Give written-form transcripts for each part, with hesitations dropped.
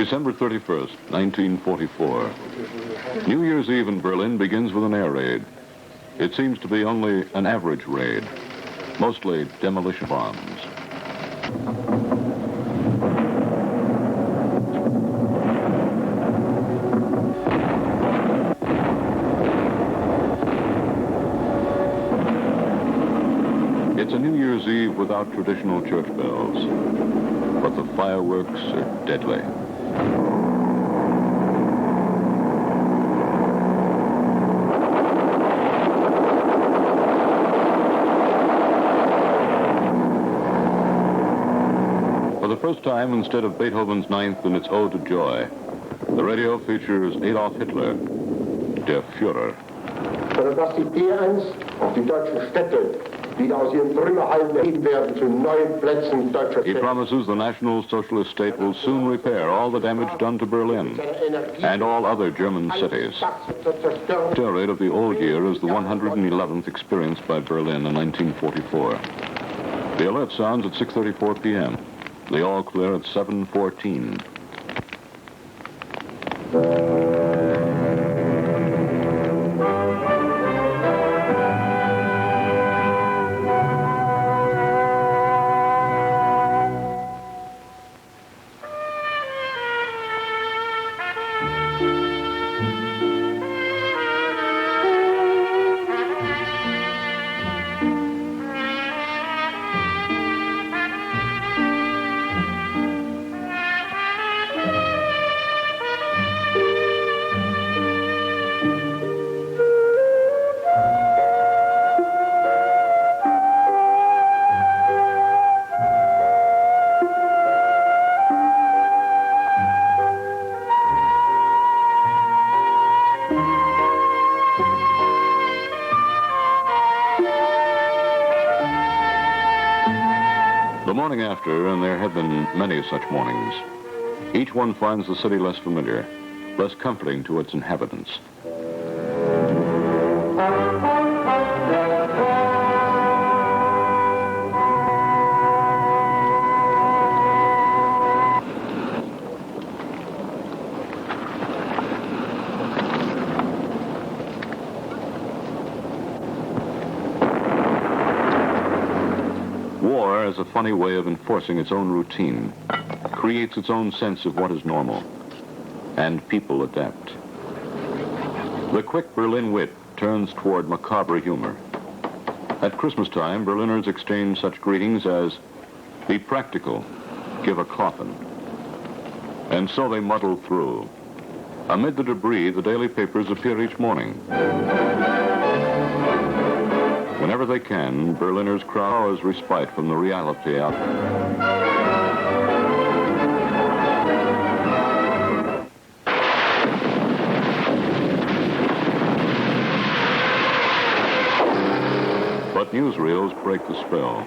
December 31st, 1944. New Year's Eve in Berlin begins with an air raid. It seems to be only an average raid, mostly demolition bombs. It's a New Year's Eve without traditional church bells, but the fireworks are deadly. For the first time, instead of Beethoven's Ninth in its Ode to Joy, the radio features Adolf Hitler, der Führer. Dass die P1 auf die deutschen Städte wieder aus ihren Trümmerhallen erheben werden zu neuen Plätzen deutscher He promises the National Socialist state will soon repair all the damage done to Berlin and all other German cities. The terror rate of the old year is the 111th experienced by Berlin in 1944. The alert sounds at 6:34 p.m. The all clear at 7:14. The morning after, and there have been many such mornings, each one finds the city less familiar, less comforting to its inhabitants. War has a funny way of enforcing its own routine, creates its own sense of what is normal, and people adapt. The quick Berlin wit turns toward macabre humor. At Christmas time, Berliners exchange such greetings as, "Be practical, give a coffin." And so they muddle through. Amid the debris, the daily papers appear each morning. Whenever they can, Berliners crowd hours respite from the reality out there. But newsreels break the spell.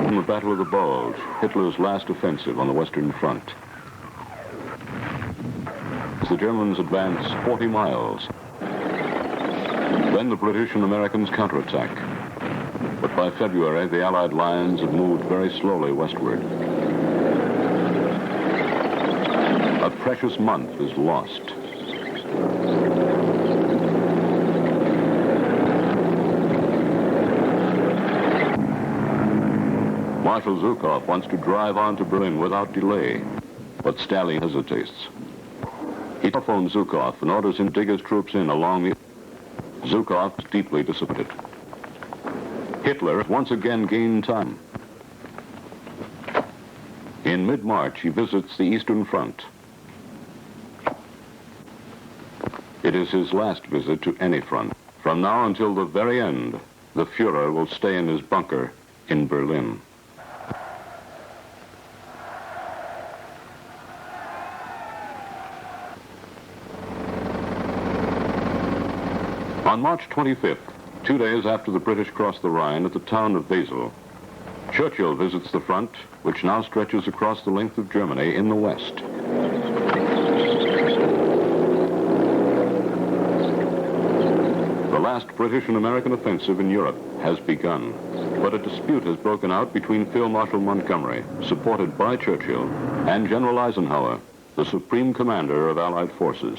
In the Battle of the Bulge, Hitler's last offensive on the Western Front. The Germans advance 40 miles. Then the British and Americans counterattack. But by February, the Allied lines have moved very slowly westward. A precious month is lost. Marshal Zhukov wants to drive on to Berlin without delay, but Stalin hesitates. He telephones Zhukov and orders him to dig his troops in along the... Zhukov is deeply disappointed. Hitler once again gained time. In mid-March, he visits the Eastern Front. It is his last visit to any front. From now until the very end, the Führer will stay in his bunker in Berlin. On March 25th, 2 days after the British crossed the Rhine at the town of Wesel, Churchill visits the front, which now stretches across the length of Germany in the west. The last British and American offensive in Europe has begun. But a dispute has broken out between Field Marshal Montgomery, supported by Churchill, and General Eisenhower, the supreme commander of Allied forces.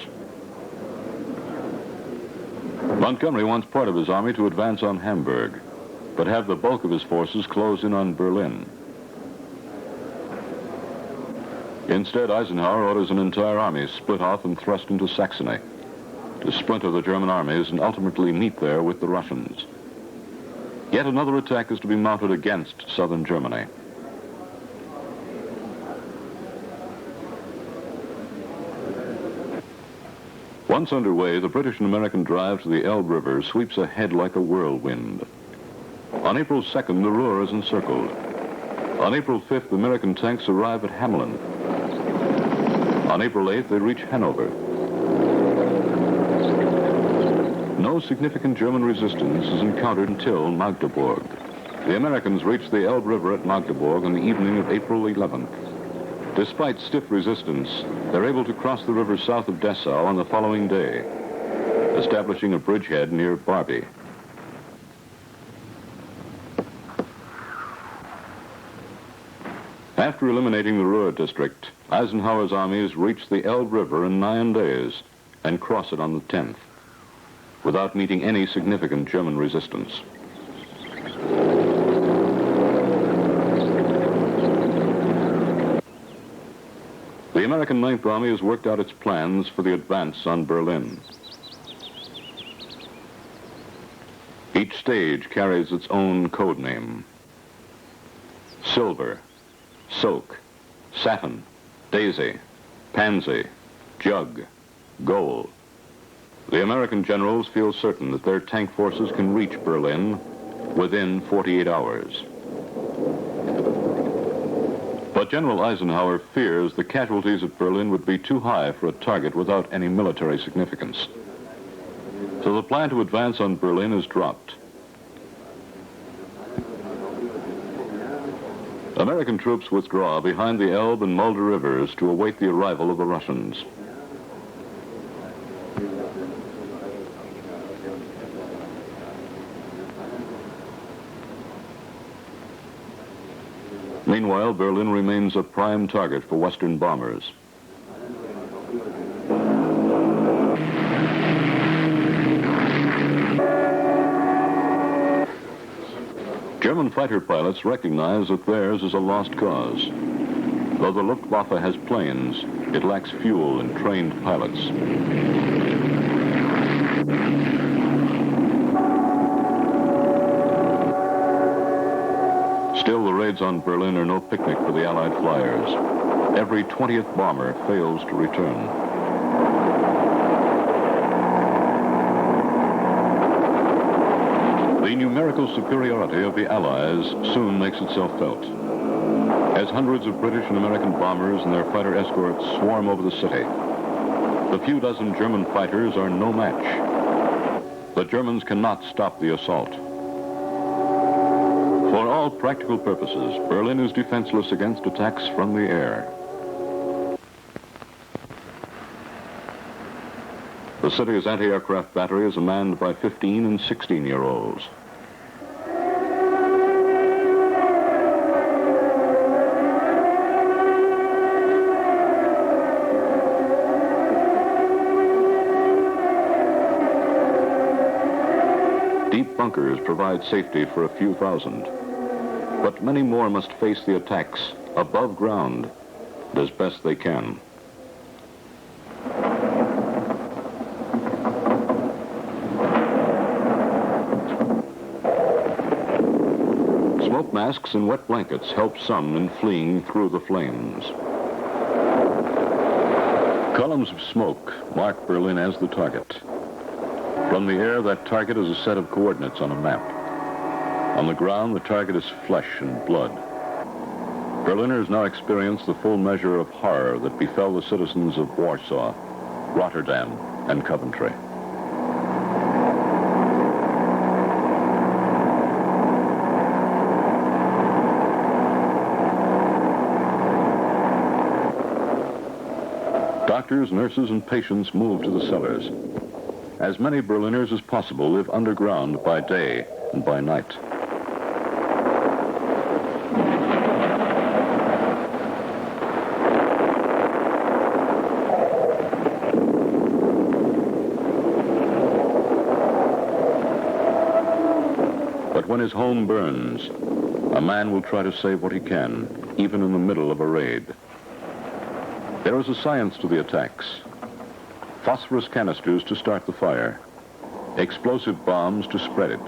Montgomery wants part of his army to advance on Hamburg, but have the bulk of his forces close in on Berlin. Instead, Eisenhower orders an entire army split off and thrust into Saxony, to splinter the German armies and ultimately meet there with the Russians. Yet another attack is to be mounted against southern Germany. Once underway, the British and American drive to the Elbe River sweeps ahead like a whirlwind. On April 2nd, the Ruhr is encircled. On April 5th, American tanks arrive at Hamelin. On April 8th, they reach Hanover. No significant German resistance is encountered until Magdeburg. The Americans reach the Elbe River at Magdeburg on the evening of April 11th. Despite stiff resistance, they're able to cross the river south of Dessau on the following day, establishing a bridgehead near Barbie. After eliminating the Ruhr district, Eisenhower's armies reach the Elbe River in 9 days and cross it on the 10th, without meeting any significant German resistance. The American Ninth Army has worked out its plans for the advance on Berlin. Each stage carries its own code name. Silver, Soak, Satin, Daisy, Pansy, Jug, Gold. The American generals feel certain that their tank forces can reach Berlin within 48 hours. But General Eisenhower fears the casualties at Berlin would be too high for a target without any military significance. So the plan to advance on Berlin is dropped. American troops withdraw behind the Elbe and Mulde rivers to await the arrival of the Russians. Meanwhile, Berlin remains a prime target for Western bombers. German fighter pilots recognize that theirs is a lost cause. Though the Luftwaffe has planes, it lacks fuel and trained pilots. Still, the raids on Berlin are no picnic for the Allied flyers. Every 20th bomber fails to return. The numerical superiority of the Allies soon makes itself felt, as hundreds of British and American bombers and their fighter escorts swarm over the city. The few dozen German fighters are no match. The Germans cannot stop the assault. For all practical purposes, Berlin is defenseless against attacks from the air. The city's anti-aircraft battery is manned by 15 and 16-year-olds. Deep bunkers provide safety for a few thousand, but many more must face the attacks above ground as best they can. Smoke masks and wet blankets help some in fleeing through the flames. Columns of smoke mark Berlin as the target. From the air, that target is a set of coordinates on a map. On the ground, the target is flesh and blood. Berliners now experience the full measure of horror that befell the citizens of Warsaw, Rotterdam, and Coventry. Doctors, nurses, and patients move to the cellars. As many Berliners as possible live underground by day and by night. when his home burns, a man will try to save what he can, even in the middle of a raid. There is a science to the attacks. Phosphorus canisters to start the fire. Explosive bombs to spread it.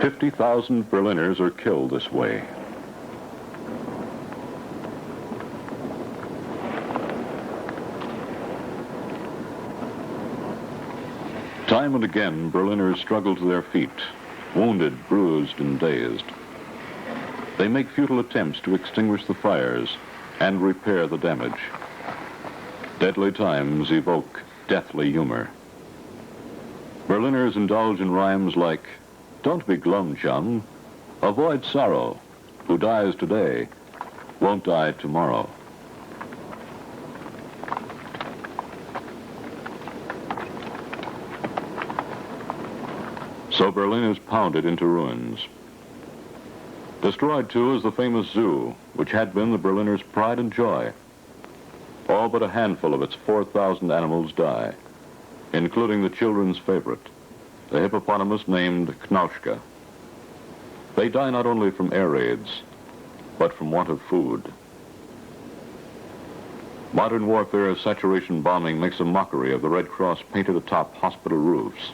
"50,000 Berliners are killed this way. Time and again, Berliners struggle to their feet, wounded, bruised, and dazed. They make futile attempts to extinguish the fires and repair the damage. Deadly times evoke deathly humor. Berliners indulge in rhymes like, "Don't be glum, chum. Avoid sorrow. Who dies today won't die tomorrow." So Berlin is pounded into ruins. Destroyed, too, is the famous zoo, which had been the Berliners' pride and joy. All but a handful of its 4,000 animals die, including the children's favorite, the hippopotamus named Knauschka. They die not only from air raids, but from want of food. Modern warfare saturation bombing makes a mockery of the Red Cross painted atop hospital roofs.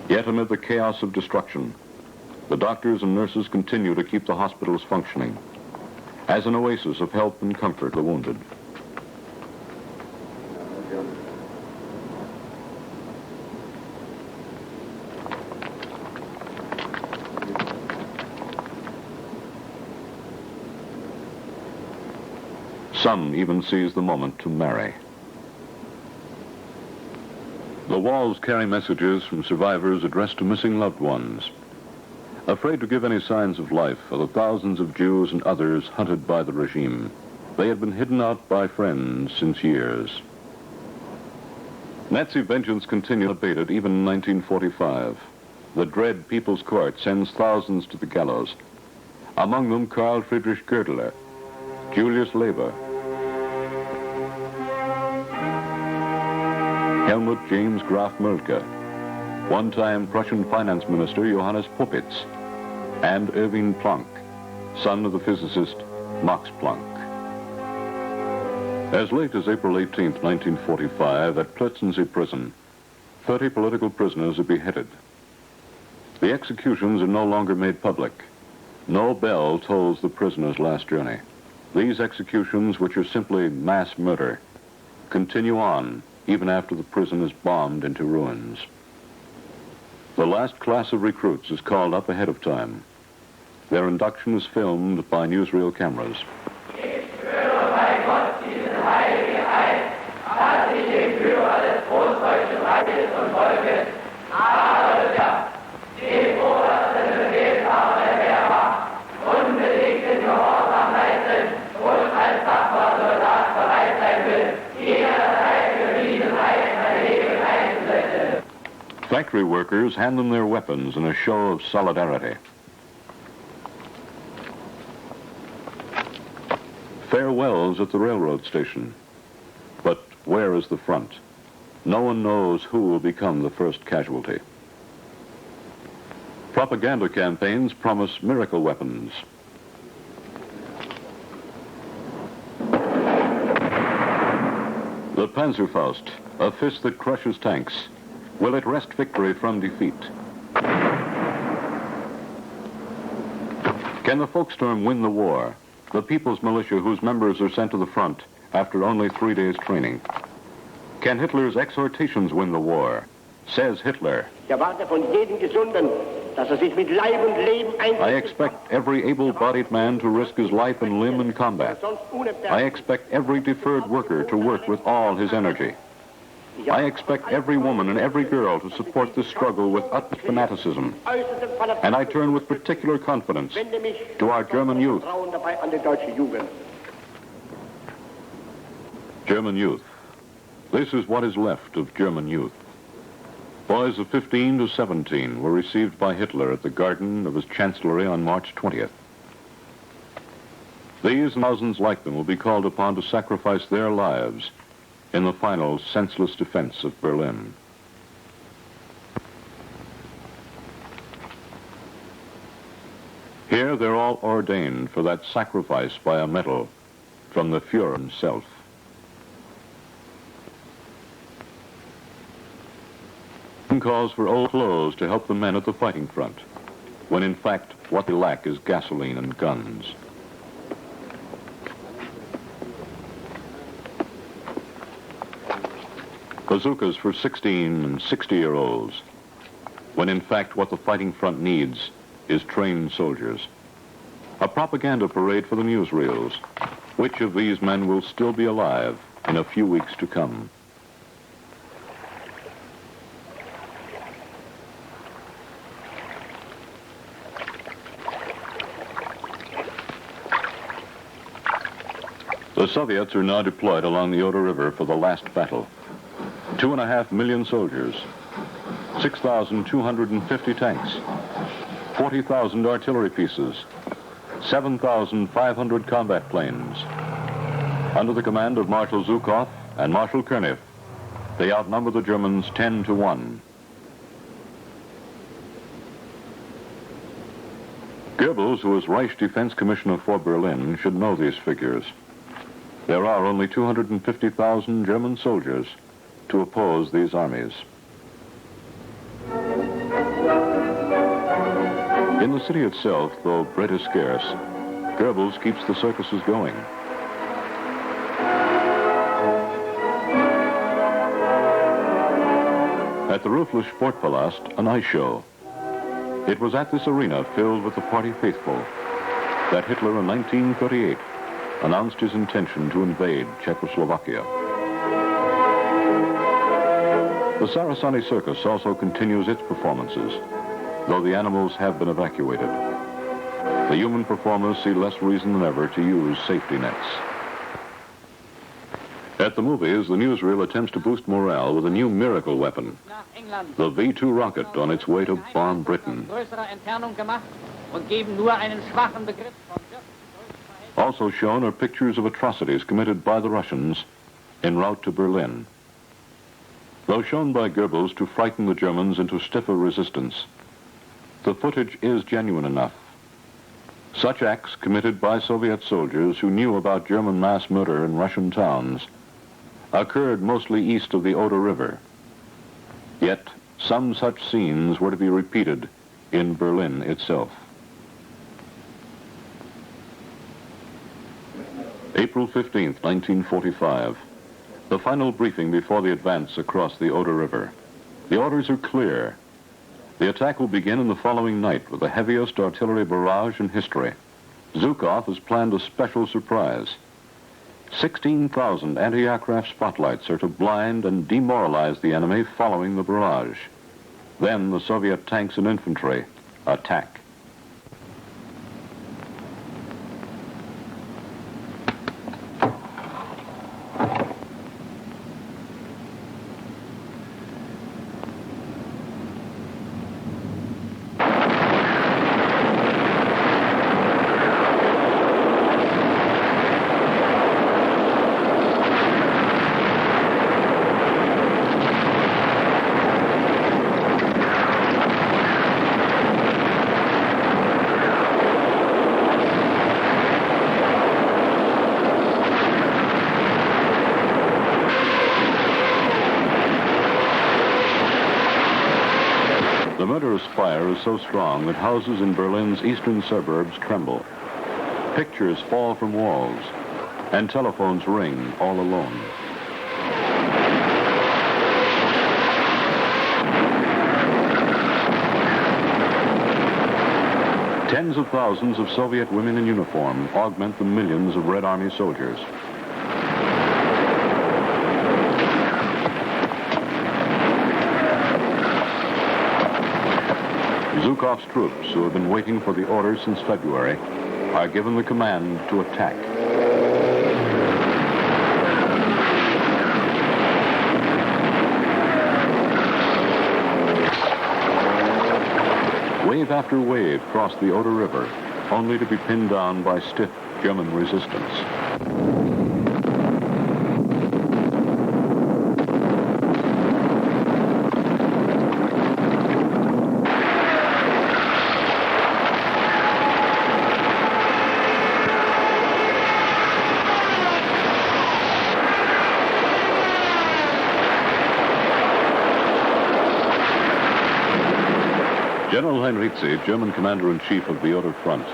Yet amid the chaos of destruction, the doctors and nurses continue to keep the hospitals functioning as an oasis of help and comfort to the wounded. Some even seize the moment to marry. The walls carry messages from survivors addressed to missing loved ones. Afraid to give any signs of life are the thousands of Jews and others hunted by the regime. They had been hidden out by friends since years. Nazi vengeance continued unabated even in 1945. The dread People's Court sends thousands to the gallows. Among them Karl Friedrich Goerdeler, Julius Leber, Helmut James Graf Moltke, one-time Prussian finance minister Johannes Popitz, and Erwin Planck, son of the physicist Max Planck. As late as April 18, 1945, at Plötzensee prison, 30 political prisoners are beheaded. The executions are no longer made public. No bell tolls the prisoner's last journey. These executions, which are simply mass murder, continue on even after the prison is bombed into ruins. The last class of recruits is called up ahead of time. Their induction is filmed by newsreel cameras. Factory workers hand them their weapons in a show of solidarity. Farewells at the railroad station. But where is the front? No one knows who will become the first casualty. Propaganda campaigns promise miracle weapons. The Panzerfaust, a fist that crushes tanks. Will it wrest victory from defeat? Can the Volkssturm win the war? The people's militia whose members are sent to the front after only 3 days training. Can Hitler's exhortations win the war? Says Hitler, I expect every able-bodied man to risk his life and limb in combat. I expect every deferred worker to work with all his energy. I expect every woman and every girl to support this struggle with utmost fanaticism. And I turn with particular confidence to our German youth. German youth, This is what is left of German youth. Boys of 15 to 17 were received by Hitler at the garden of his chancellery on March 20th. These and thousands like them will be called upon to sacrifice their lives in the final senseless defense of Berlin. Here they're all ordained for that sacrifice by a medal from the Führer himself. Calls for old clothes to help the men at the fighting front, when in fact what they lack is gasoline and guns. Bazookas for 16 and 60-year-olds, when in fact what the fighting front needs is trained soldiers. A propaganda parade for the newsreels. Which of these men will still be alive in a few weeks to come? The Soviets are now deployed along the Oder River for the last battle. 2.5 million soldiers, 6,250 tanks, 40,000 artillery pieces, 7,500 combat planes. Under the command of Marshal Zhukov and Marshal Koenig, they outnumber the Germans 10 to 1. Goebbels, who was Reich Defense Commissioner for Berlin, should know these figures. There are only 250,000 German soldiers to oppose these armies. In the city itself, though bread is scarce, Goebbels keeps the circuses going. At the roofless Sportpalast, an ice show. It was at this arena filled with the party faithful that Hitler in 1938 announced his intention to invade Czechoslovakia. The Sarasani Circus also continues its performances, though the animals have been evacuated. The human performers see less reason than ever to use safety nets. At the movies, the newsreel attempts to boost morale with a new miracle weapon, the V-2 rocket on its way to bomb Britain. Also shown are pictures of atrocities committed by the Russians en route to Berlin. Though shown by Goebbels to frighten the Germans into stiffer resistance, the footage is genuine enough. Such acts committed by Soviet soldiers who knew about German mass murder in Russian towns occurred mostly east of the Oder River. Yet some such scenes were to be repeated in Berlin itself. April 15th, 1945. The final briefing before the advance across the Oder River. The orders are clear. The attack will begin in the following night with the heaviest artillery barrage in history. Zhukov has planned a special surprise. 16,000 anti-aircraft spotlights are to blind and demoralize the enemy following the barrage. Then the Soviet tanks and infantry attack. The murderous fire is so strong that houses in Berlin's eastern suburbs tremble. Pictures fall from walls, and telephones ring all alone. Tens of thousands of Soviet women in uniform augment the millions of Red Army soldiers. Zhukov's troops, who have been waiting for the order since February, are given the command to attack. Wave after wave crossed the Oder River, only to be pinned down by stiff German resistance. General Heinrizi, German commander-in-chief of the Oder Front,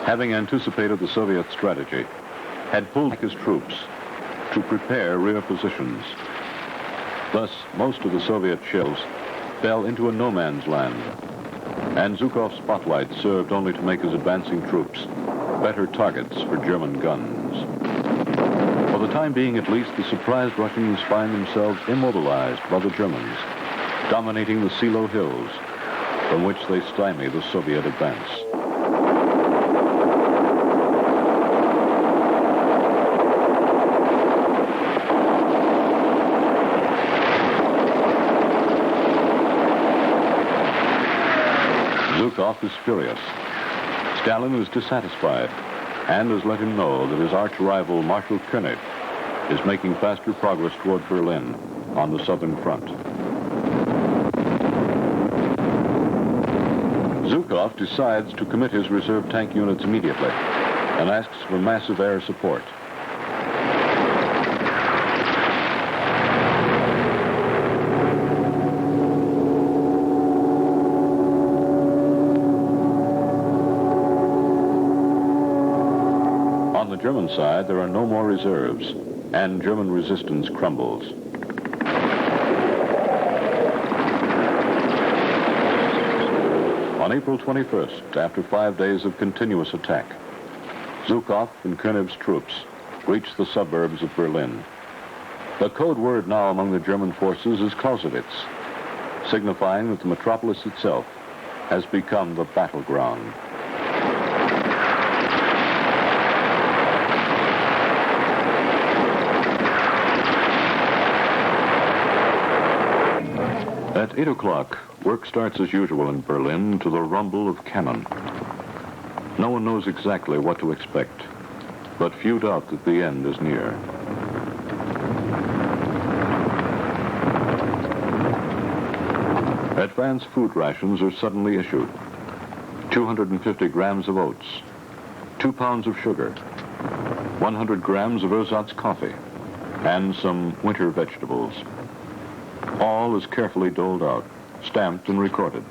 having anticipated the Soviet strategy, had pulled back his troops to prepare rear positions. Thus, most of the Soviet shells fell into a no-man's land, and Zhukov's spotlight served only to make his advancing troops better targets for German guns. For the time being, at least, the surprised Russians find themselves immobilized by the Germans, dominating the Silo Hills, from which they stymie the Soviet advance. Zhukov is furious. Stalin is dissatisfied and has let him know that his arch-rival Marshal Koenig is making faster progress toward Berlin on the southern front. Zhukov decides to commit his reserve tank units immediately and asks for massive air support. On the German side, there are no more reserves, and German resistance crumbles. On April 21st, after 5 days of continuous attack, Zhukov and Koenig's troops reached the suburbs of Berlin. The code word now among the German forces is Clausewitz, signifying that the metropolis itself has become the battleground. At 8 o'clock, work starts as usual in Berlin to the rumble of cannon. No one knows exactly what to expect, but few doubt that the end is near. Advanced food rations are suddenly issued. 250 grams of oats, 2 pounds of sugar, 100 grams of ersatz coffee, and some winter vegetables. All is carefully doled out, stamped and recorded.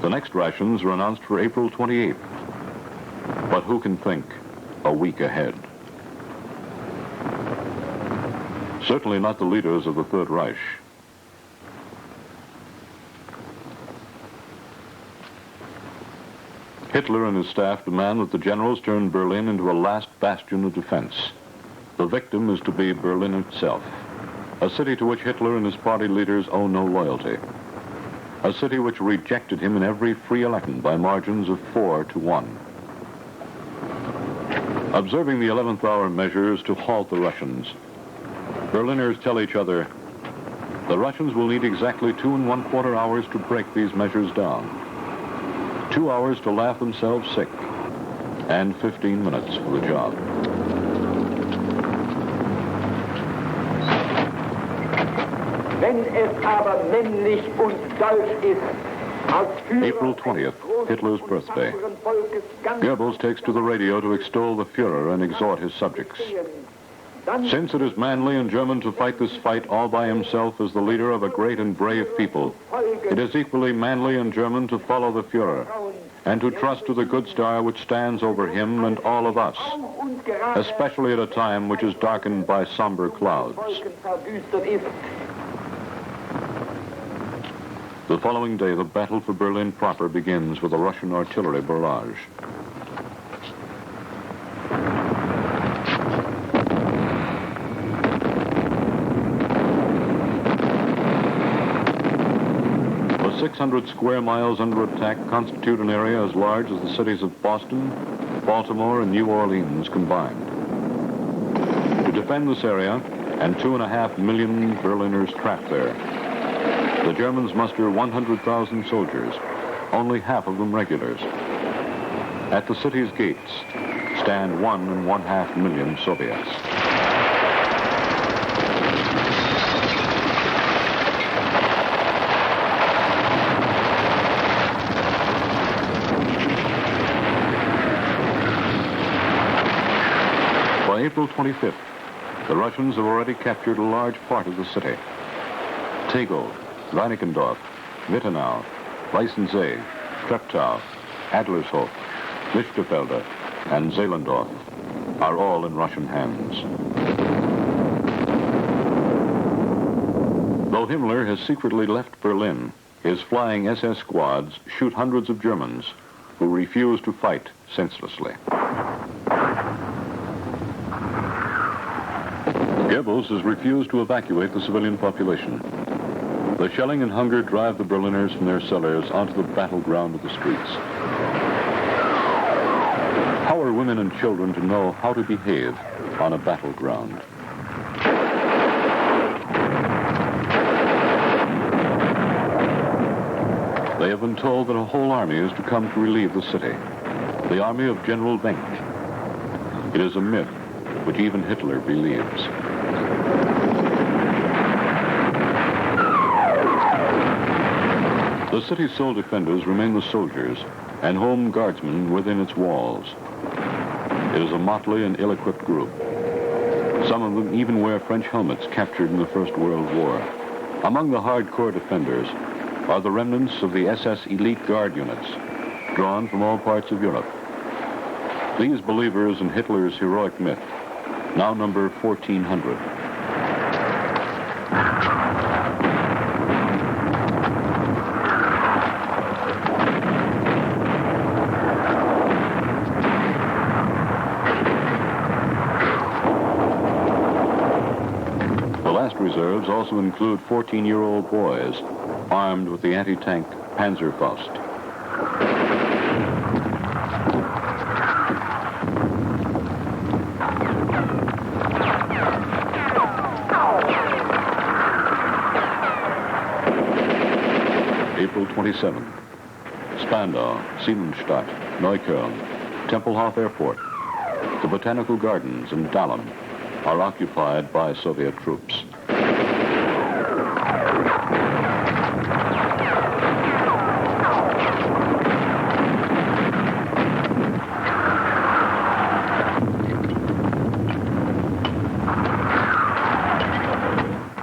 The next rations are announced for April 28th. But who can think a week ahead? Certainly not the leaders of the Third Reich. Hitler and his staff demand that the generals turn Berlin into a last bastion of defense. The victim is to be Berlin itself, a city to which Hitler and his party leaders owe no loyalty, a city which rejected him in every free election by margins of 4-1. Observing the 11th hour measures to halt the Russians, Berliners tell each other, the Russians will need exactly 2 1/4 hours to break these measures down, 2 hours to laugh themselves sick, and 15 minutes for the job. April 20th, Hitler's birthday. Goebbels takes to the radio to extol the Führer and exhort his subjects. Since it is manly in German to fight this fight all by himself as the leader of a great and brave people, it is equally manly in German to follow the Führer and to trust to the good star which stands over him and all of us, especially at a time which is darkened by somber clouds. The following day, the battle for Berlin proper begins with a Russian artillery barrage. The 600 square miles under attack constitute an area as large as the cities of Boston, Baltimore, and New Orleans combined. To defend this area, and 2.5 million Berliners trapped there, the Germans muster 100,000 soldiers, only half of them regulars. At the city's gates stand 1.5 million Soviets. By April 25th, the Russians have already captured a large part of the city. Tegel, Reinickendorf, Wittenau, Weissensee, Treptow, Adlershof, Lichterfelde, and Zehlendorf are all in Russian hands. Though Himmler has secretly left Berlin, his flying SS squads shoot hundreds of Germans who refuse to fight senselessly. Goebbels has refused to evacuate the civilian population. The shelling and hunger drive the Berliners from their cellars onto the battleground of the streets. How are women and children to know how to behave on a battleground? They have been told that a whole army is to come to relieve the city, the army of General Wenck. It is a myth which even Hitler believes. The city's sole defenders remain the soldiers and home guardsmen within its walls. It is a motley and ill-equipped group. Some of them even wear French helmets captured in the First World War. Among the hardcore defenders are the remnants of the SS elite guard units, drawn from all parts of Europe. These believers in Hitler's heroic myth now number 1,400. The last reserves also include 14-year-old boys armed with the anti-tank Panzerfaust. April 27. Spandau, Siemensstadt, Neukölln, Tempelhof Airport, the Botanical Gardens, and Dahlem are occupied by Soviet troops.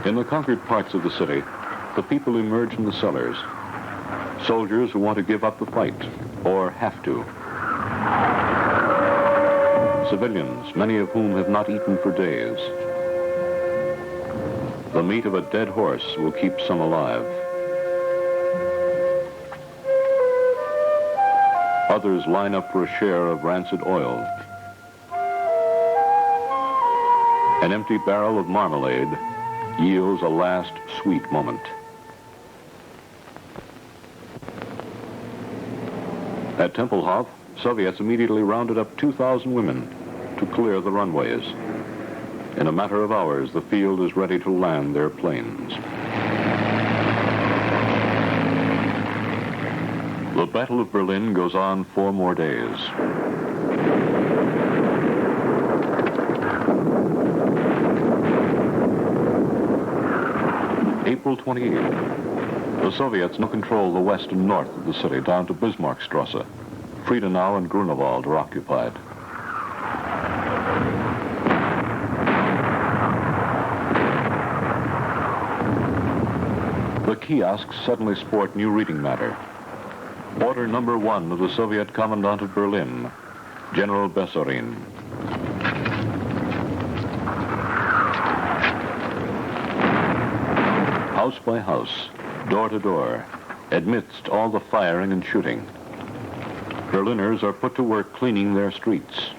In the conquered parts of the city, the people emerge from the cellars. Soldiers who want to give up the fight, or have to. Civilians, many of whom have not eaten for days. The meat of a dead horse will keep some alive. Others line up for a share of rancid oil. An empty barrel of marmalade yields a last sweet moment. At Tempelhof, Soviets immediately rounded up 2,000 women to clear the runways. In a matter of hours, the field is ready to land their planes. The Battle of Berlin goes on 4 more days. April 28th. The Soviets now control the west and north of the city down to Bismarckstrasse. Friedenau and Grunewald are occupied. The kiosks suddenly sport new reading matter. Order number 1 of the Soviet Commandant of Berlin, General Bessorin. House by house, door to door, amidst all the firing and shooting, Berliners are put to work cleaning their streets.